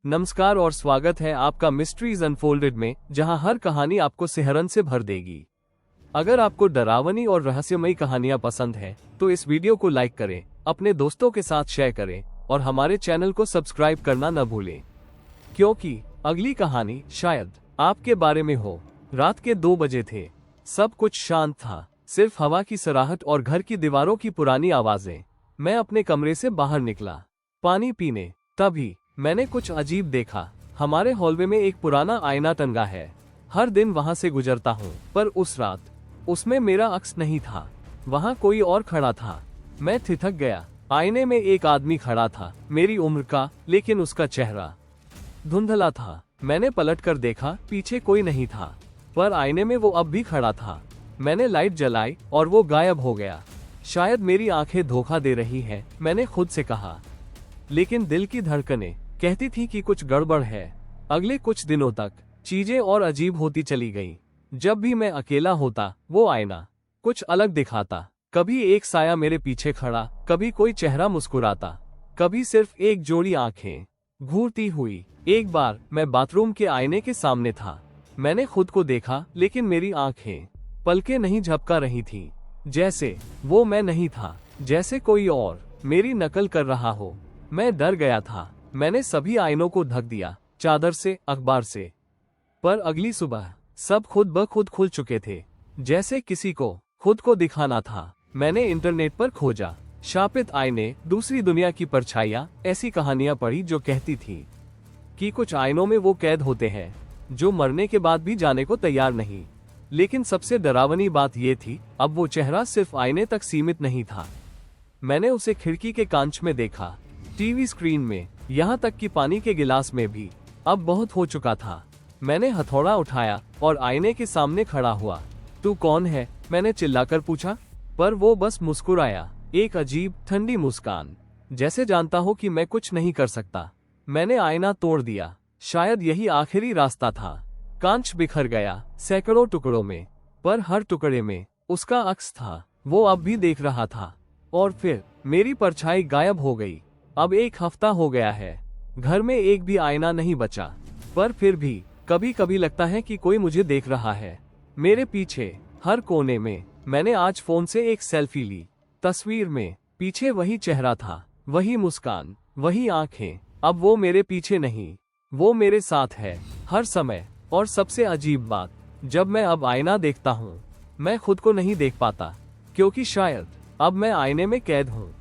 नमस्कार और स्वागत है आपका मिस्ट्रीज अनफोल्डेड में, जहां हर कहानी आपको सिहरन से भर देगी। अगर आपको डरावनी और रहस्यमयी कहानियां पसंद है तो इस वीडियो को लाइक करें, अपने दोस्तों के साथ शेयर करें और हमारे चैनल को सब्सक्राइब करना न भूलें, क्योंकि अगली कहानी शायद आपके बारे में हो। रात के 2 बजे थे। सब कुछ शांत था, सिर्फ हवा की सराहट और घर की दीवारों की पुरानी आवाजें। मैं अपने कमरे से बाहर निकला पानी पीने। तभी मैंने कुछ अजीब देखा। हमारे हॉलवे में एक पुराना आईना टंगा है। हर दिन वहां से गुजरता हूँ, पर उस रात उसमें मेरा अक्स नहीं था। वहां कोई और खड़ा था। मैं ठिठक गया। आईने में एक आदमी खड़ा था, मेरी उम्र का, लेकिन उसका चेहरा धुंधला था। मैंने पलटकर देखा, पीछे कोई नहीं था, पर आईने में वो अब भी खड़ा था। मैंने लाइट जलाई और वो गायब हो गया। शायद मेरी आंखें धोखा दे रही हैं, मैंने खुद से कहा, लेकिन दिल की धड़कनें कहती थी कि कुछ गड़बड़ है। अगले कुछ दिनों तक चीजें और अजीब होती चली गईं। जब भी मैं अकेला होता, वो आईना कुछ अलग दिखाता। कभी एक साया मेरे पीछे खड़ा, कभी कोई चेहरा मुस्कुराता, कभी सिर्फ एक जोड़ी आंखें घूरती हुई। एक बार मैं बाथरूम के आईने के सामने था। मैंने खुद को देखा, लेकिन मेरी आंखें पलकें नहीं झपका रही थी। जैसे वो मैं नहीं था, जैसे कोई और मेरी नकल कर रहा हो। मैं डर गया था। मैंने सभी आईनों को ढक दिया, चादर से, अखबार से। पर अगली सुबह सब खुद ब खुद खुल चुके थे, जैसे किसी को खुद को दिखाना था। मैंने इंटरनेट पर खोजा, शापित आईने, दूसरी दुनिया की परछाइयां, ऐसी कहानियां पढ़ी जो कहती थी कि कुछ आईनों में वो कैद होते हैं जो मरने के बाद भी जाने को तैयार नहीं। लेकिन सबसे डरावनी बात ये थी, अब वो चेहरा सिर्फ आईने तक सीमित नहीं था। मैंने उसे खिड़की के कांच में देखा, टीवी स्क्रीन में, यहाँ तक कि पानी के गिलास में भी। अब बहुत हो चुका था। मैंने हथौड़ा उठाया और आईने के सामने खड़ा हुआ। तू कौन है? मैंने चिल्लाकर पूछा, पर वो बस मुस्कुराया, एक अजीब ठंडी मुस्कान, जैसे जानता हो कि मैं कुछ नहीं कर सकता। मैंने आईना तोड़ दिया। शायद यही आखिरी रास्ता था। कांच बिखर गया सैकड़ों टुकड़ों में, पर हर टुकड़े में उसका अक्स था। वो अब भी देख रहा था। और फिर मेरी परछाई गायब हो गई। अब 1 हफ्ता हो गया है। घर में एक भी आईना नहीं बचा, पर फिर भी कभी कभी लगता है कि कोई मुझे देख रहा है, मेरे पीछे, हर कोने में। मैंने आज फोन से एक सेल्फी ली। तस्वीर में पीछे वही चेहरा था, वही मुस्कान, वही आंखें। अब वो मेरे पीछे नहीं, वो मेरे साथ है, हर समय। और सबसे अजीब बात, जब मैं अब आईना देखता हूँ, मैं खुद को नहीं देख पाता, क्योंकि शायद अब मैं आईने में कैद हूँ।